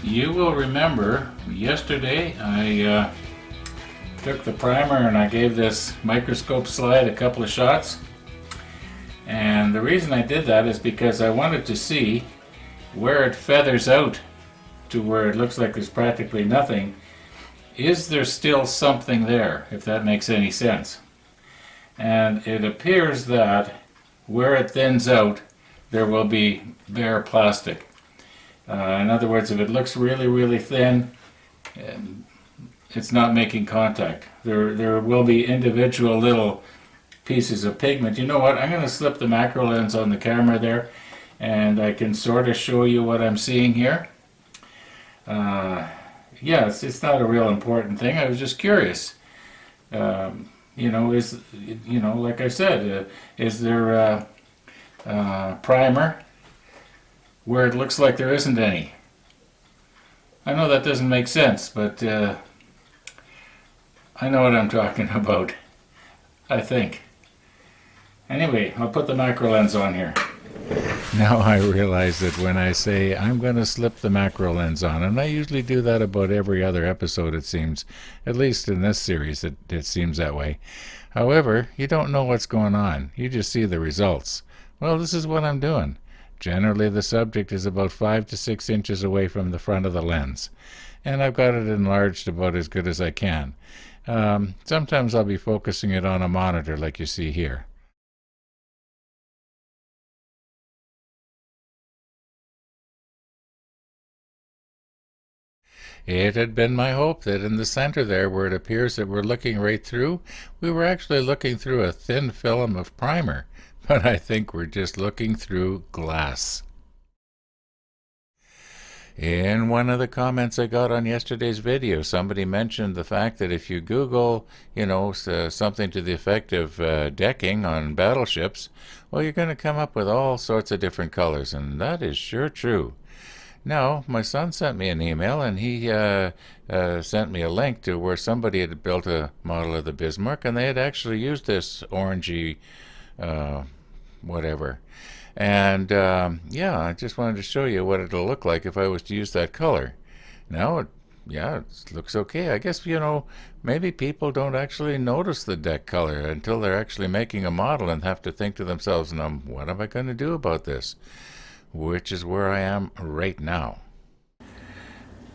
You will remember yesterday I took the primer and I gave this microscope slide a couple of shots. And the reason I did that is because I wanted to see where it feathers out to where it looks like there's practically nothing. Is there still something there, if that makes any sense? And it appears that where it thins out, there will be bare plastic. In other words, if it looks really, really thin, it's not making contact. There will be individual little pieces of pigment. You know what? I'm going to slip the macro lens on the camera there, and I can sort of show you what I'm seeing here. Yeah, it's not a real important thing. I was just curious. Like I said, is there a primer where it looks like there isn't any? I know that doesn't make sense, but I know what I'm talking about, I think. Anyway, I'll put the macro lens on here. Now I realize that when I say I'm going to slip the macro lens on, and I usually do that about every other episode it seems, at least in this series it seems that way. However, you don't know what's going on, you just see the results. Well, this is what I'm doing. Generally the subject is about 5 to 6 inches away from the front of the lens, and I've got it enlarged about as good as I can. Sometimes I'll be focusing it on a monitor like you see here. It had been my hope that in the center there, where it appears that we're looking right through, we were actually looking through a thin film of primer, but I think we're just looking through glass. In one of the comments I got on yesterday's video, somebody mentioned the fact that if you Google, something to the effect of decking on battleships, well, you're going to come up with all sorts of different colors, and that is sure true. Now, my son sent me an email, and he sent me a link to where somebody had built a model of the Bismarck, and they had actually used this orangey whatever. And I just wanted to show you what it'll look like if I was to use that color. Now, it looks okay. I guess, maybe people don't actually notice the deck color until they're actually making a model and have to think to themselves, now, what am I going to do about this? Which is where I am right now.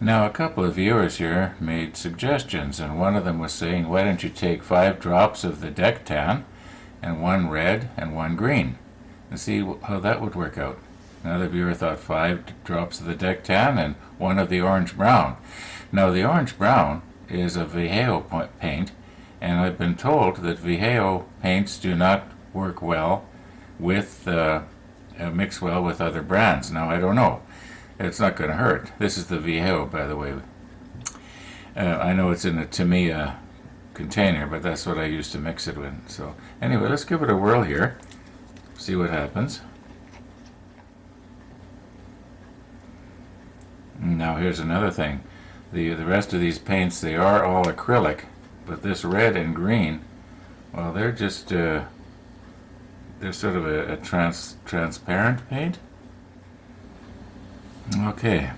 Now, a couple of viewers here made suggestions, and one of them was saying, why don't you take 5 drops of the deck tan, and 1 red and 1 green, and see how that would work out. Another viewer thought 5 drops of the deck tan and 1 of the orange brown. Now, the orange brown is a Vallejo paint, and I've been told that Vallejo paints do not work well with mix well with other brands. Now, I don't know. It's not going to hurt. This is the Vallejo, by the way. I know it's in a Tamiya container, but that's what I used to mix it with. So anyway, let's give it a whirl here. See what happens. Now here's another thing. The rest of these paints, they are all acrylic, but this red and green, well, they're just they're sort of a transparent paint. Okay,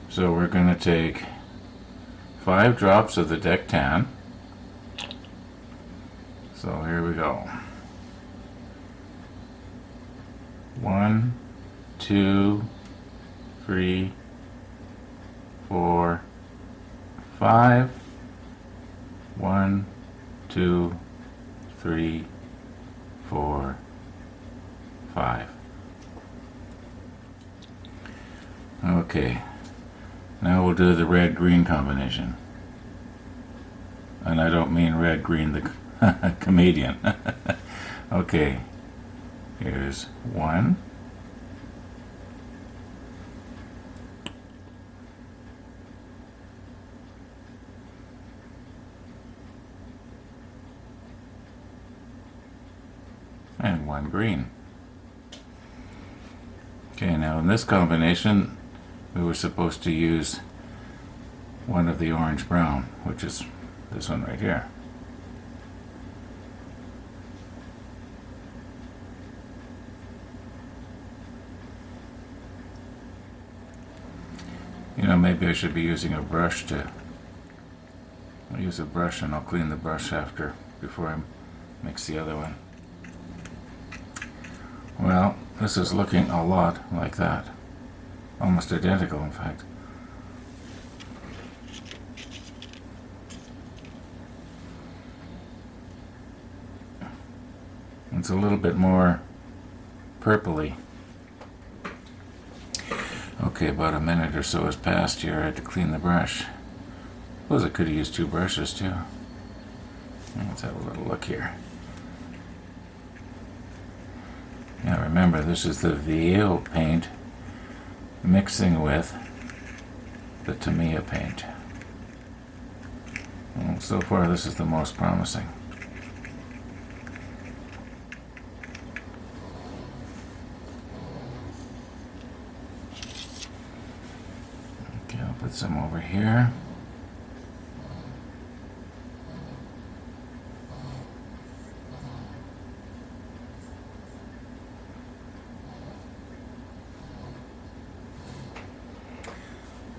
so we're going to take 5 drops of the deck tan. So here we go. 1, 2, 3, 4, 5. 1, 2, 3, 4, 5. Okay, now we'll do the red-green combination. And I don't mean red-green the comedian. Okay, here's 1. And 1 green. Okay, now in this combination we were supposed to use 1 of the orange brown, which is this one right here. Now maybe I should be using a brush to... I'll use a brush and I'll clean the brush before I mix the other one. Well, this is looking a lot like that. Almost identical, in fact. It's a little bit more purpley. Okay, about a minute or so has passed here. I had to clean the brush. Suppose I could have used two brushes too. Let's have a little look here. Now remember, this is the Vallejo paint mixing with the Tamiya paint. Well, so far this is the most promising. Okay, I'll put some over here.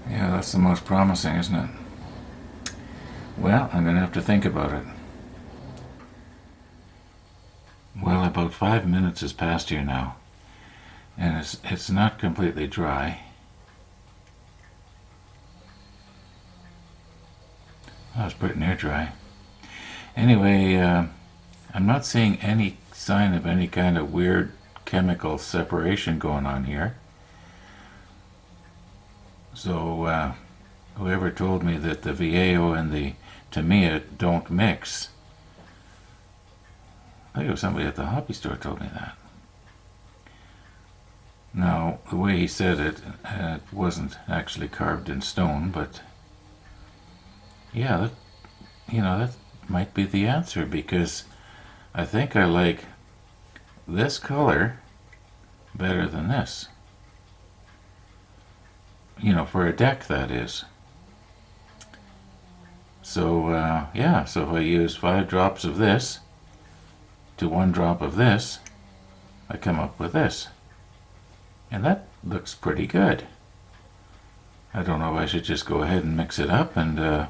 Yeah, that's the most promising, isn't it? Well, I'm going to have to think about it. Well, about 5 minutes has passed here now, and it's not completely dry. Oh, it's pretty near dry. Anyway, I'm not seeing any sign of any kind of weird chemical separation going on here. So, whoever told me that the Vallejo and the Tamiya don't mix, I think it was somebody at the hobby store told me that. Now, the way he said it, it wasn't actually carved in stone, but yeah, that might be the answer, because I think I like this color better than this. For a deck, that is. So, yeah, so if I use 5 drops of this to 1 drop of this, I come up with this. And that looks pretty good. I don't know if I should just go ahead and mix it up, and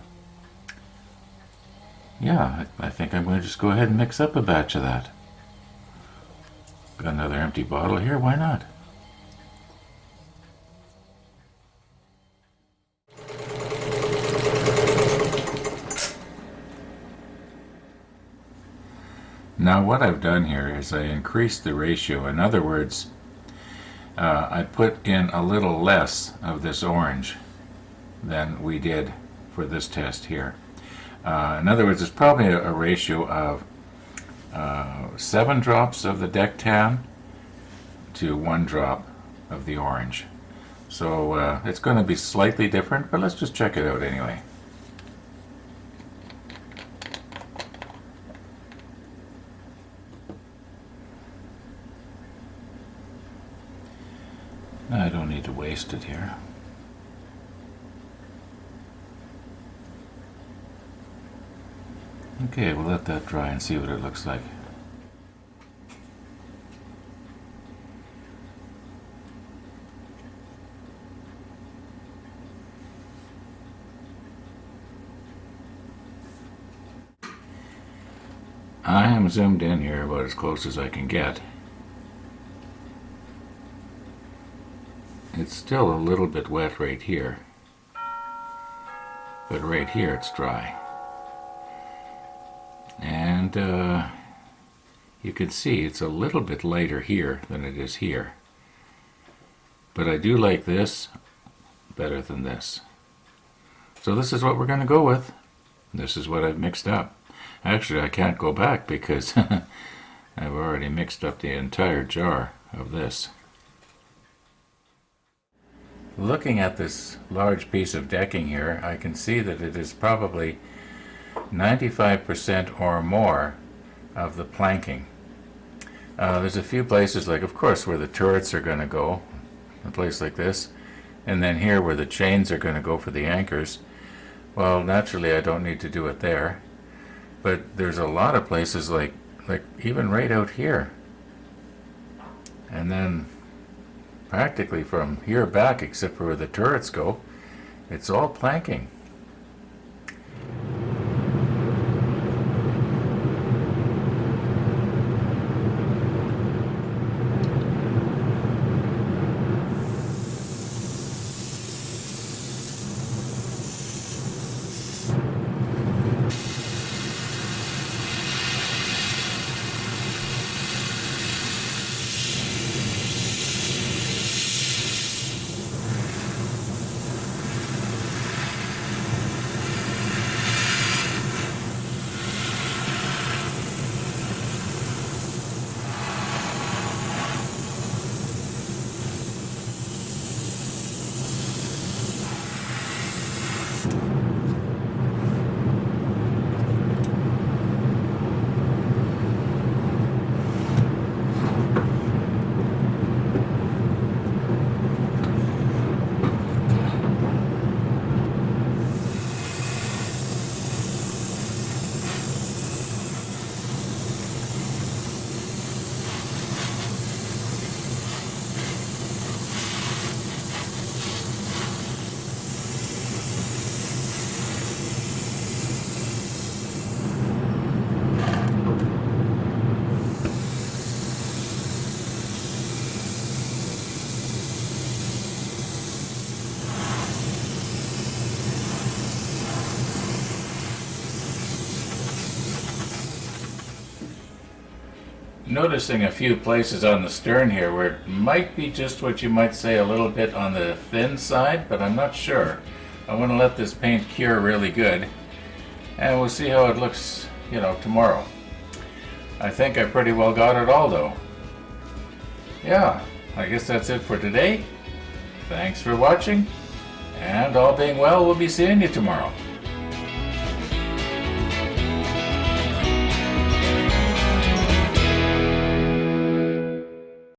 yeah, I think I'm going to just go ahead and mix up a batch of that. Got another empty bottle here, why not? Now what I've done here is I increased the ratio. In other words, I put in a little less of this orange than we did for this test here. In other words, it's probably a ratio of 7 drops of the deck tan to 1 drop of the orange. So it's going to be slightly different, but let's just check it out anyway. I don't need to waste it here. Okay, we'll let that dry and see what it looks like. I am zoomed in here about as close as I can get. It's still a little bit wet right here, but right here it's dry. And you can see it's a little bit lighter here than it is here. But I do like this better than this. So this is what we're going to go with. This is what I've mixed up. Actually, I can't go back because I've already mixed up the entire jar of this. Looking at this large piece of decking here, I can see that it is probably 95% or more of the planking. There's a few places, like of course where the turrets are going to go, a place like this, and then here where the chains are going to go for the anchors. Well, naturally I don't need to do it there, but there's a lot of places like even right out here, and then practically from here back, except for where the turrets go, It's all planking. Noticing a few places on the stern here where it might be just what you might say a little bit on the thin side, but I'm not sure. I want to let this paint cure really good, and we'll see how it looks, tomorrow. I think I pretty well got it all though. Yeah, I guess that's it for today. Thanks for watching, and all being well, we'll be seeing you tomorrow.